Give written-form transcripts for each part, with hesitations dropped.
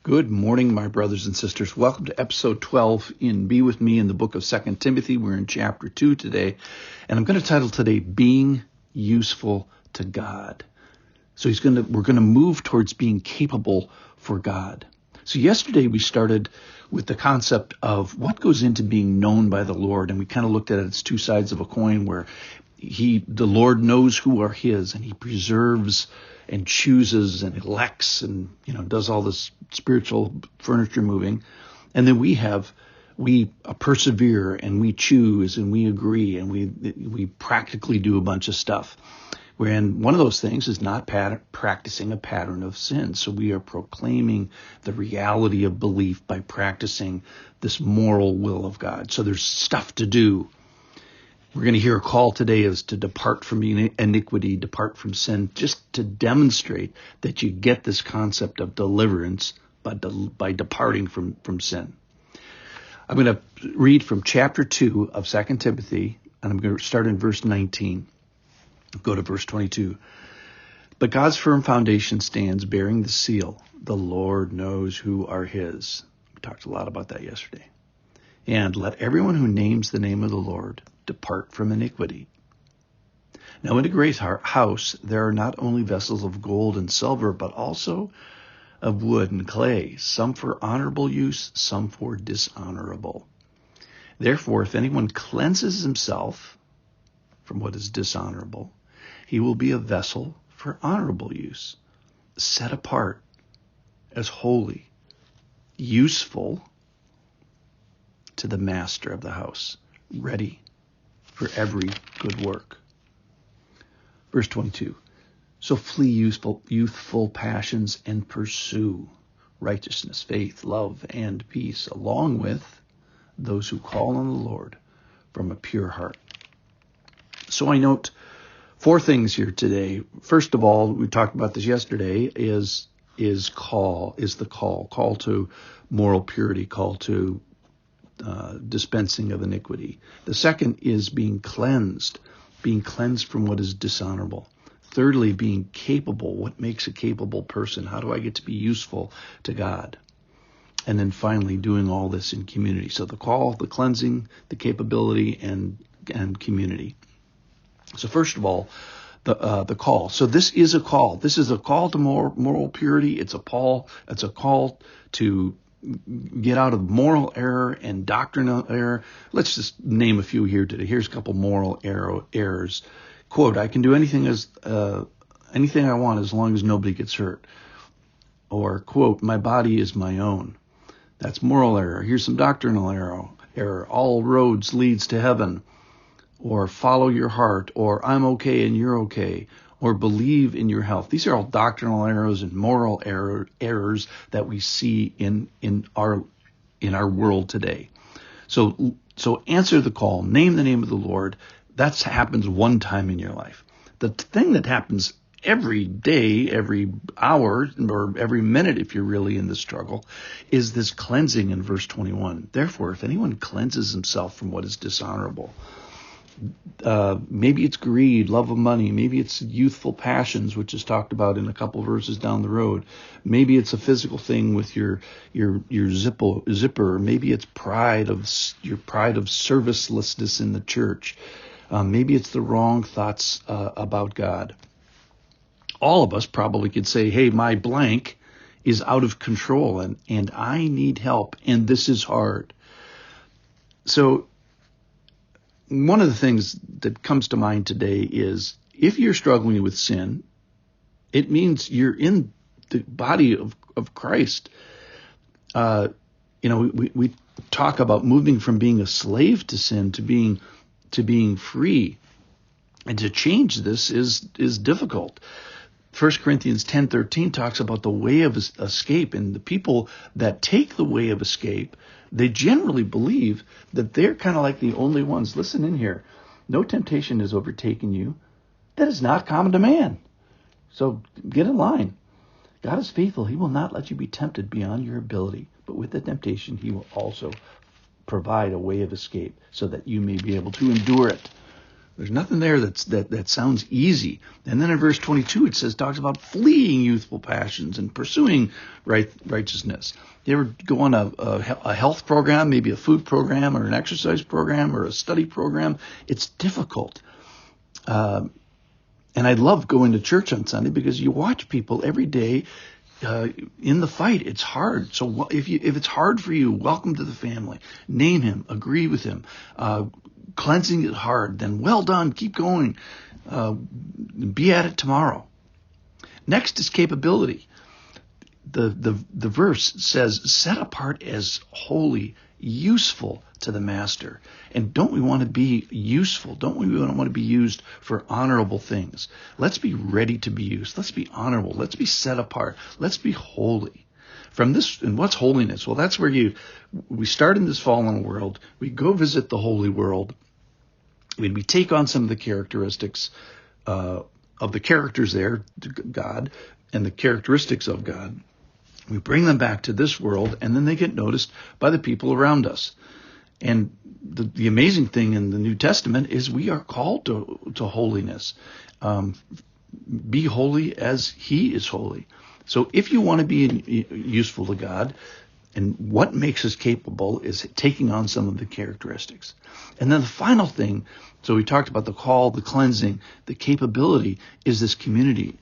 Good morning, my brothers and sisters. Welcome to episode 12 in Be With Me in the book of 2 Timothy. We're in chapter 2 today, and I'm going to title today, Being Useful to God. So we're going to move towards being capable for God. So yesterday we started with the concept of what goes into being known by the Lord, and we kind of looked at it as two sides of a coin where the Lord knows who are His, and He preserves and chooses and elects and does all this spiritual furniture moving. And then we persevere and we choose and we agree and we practically do a bunch of stuff. And one of those things is not practicing a pattern of sin. So we are proclaiming the reality of belief by practicing this moral will of God. So there's stuff to do. We're going to hear a call today is to depart from iniquity, depart from sin, just to demonstrate that you get this concept of deliverance by departing from sin. I'm going to read from chapter 2 of 2 Timothy, and I'm going to start in verse 19. Go to verse 22. But God's firm foundation stands, bearing the seal. The Lord knows who are His. We talked a lot about that yesterday. And let everyone who names the name of the Lord depart from iniquity. Now in a great house there are not only vessels of gold and silver, but also of wood and clay, some for honorable use, some for dishonorable. Therefore, if anyone cleanses himself from what is dishonorable, he will be a vessel for honorable use, set apart as holy, useful to the master of the house, ready for every good work. Verse 22. So flee youthful passions and pursue righteousness, faith, love, and peace, along with those who call on the Lord from a pure heart. So I note four things here today. First of all, we talked about this yesterday, is the call to moral purity, call to dispensing of iniquity. The second is being cleansed from what is dishonorable. Thirdly, being capable. What makes a capable person? How do I get to be useful to God? And then finally, doing all this in community. So the call, the cleansing, the capability, and community. So first of all, the call. So this is a call. This is a call to moral purity. It's a call to get out of moral error and doctrinal error. Let's just name a few here today. Here's a couple moral errors. Quote, I can do anything I want as long as nobody gets hurt. Or, quote, my body is my own. That's moral error. Here's some doctrinal error. All roads leads to heaven. Or follow your heart. Or I'm okay and you're okay. Or believe in your health. These are all doctrinal errors and moral errors that we see in our world today. So answer the call, name the name of the Lord. That happens one time in your life. The thing that happens every day, every hour, or every minute, if you're really in the struggle, is this cleansing in verse 21. Therefore, if anyone cleanses himself from what is dishonorable, maybe it's greed, love of money. Maybe it's youthful passions, which is talked about in a couple verses down the road. Maybe it's a physical thing with your zipper. Maybe it's pride of servicelessness in the church. Maybe it's the wrong thoughts about God. All of us probably could say, hey, my blank is out of control and I need help and this is hard. So one of the things that comes to mind today is if you're struggling with sin, it means you're in the body of Christ. We talk about moving from being a slave to sin to being free. And to change this is difficult. 1 Corinthians 10:13 talks about the way of escape, and the people that take the way of escape, they generally believe that they're kind of like the only ones. Listen in here. No temptation has overtaken you that is not common to man. So get in line. God is faithful. He will not let you be tempted beyond your ability, but with the temptation, He will also provide a way of escape so that you may be able to endure it. There's nothing there that sounds easy. And then in verse 22, it talks about fleeing youthful passions and pursuing righteousness. You ever go on a health program, maybe a food program or an exercise program or a study program? It's difficult. And I love going to church on Sunday because you watch people every day in the fight. It's hard. So if it's hard for you, welcome to the family. Name him, agree with him. Cleansing is hard, then well done, keep going. Be at it tomorrow. Next is capability. The verse says, set apart as holy, useful to the master. And don't we want to be useful? Don't we want to be used for honorable things? Let's be ready to be used. Let's be honorable. Let's be set apart. Let's be holy. From this, and what's holiness? Well, that's where we start in this fallen world. We go visit the holy world. We take on some of the characteristics of the characters there, God, and the characteristics of God. We bring them back to this world, and then they get noticed by the people around us. And the amazing thing in the New Testament is we are called to holiness. Be holy as he is holy. So if you want to be useful to God, and what makes us capable is taking on some of the characteristics. And then the final thing, so we talked about the call, the cleansing, the capability is this community.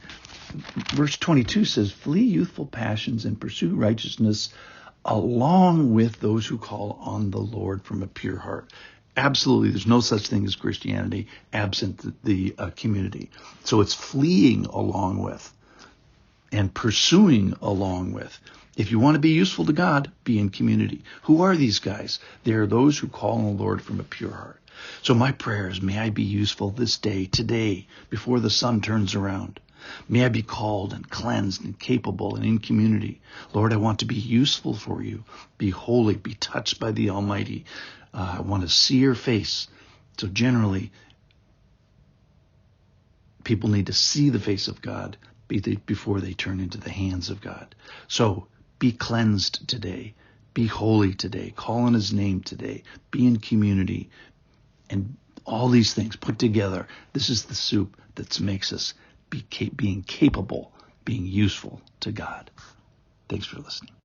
Verse 22 says, flee youthful passions and pursue righteousness along with those who call on the Lord from a pure heart. Absolutely, there's no such thing as Christianity absent the community. So it's fleeing along with and pursuing along with. If you want to be useful to God, be in community. Who are these guys? They are those who call on the Lord from a pure heart. So my prayer is, may I be useful this day, today, before the sun turns around. May I be called and cleansed and capable and in community. Lord, I want to be useful for you. Be holy, be touched by the Almighty. I want to see your face. So generally, people need to see the face of God before they turn into the hands of God. So be cleansed today. Be holy today. Call on his name today. Be in community. And all these things put together, this is the soup that makes us being capable, being useful to God. Thanks for listening.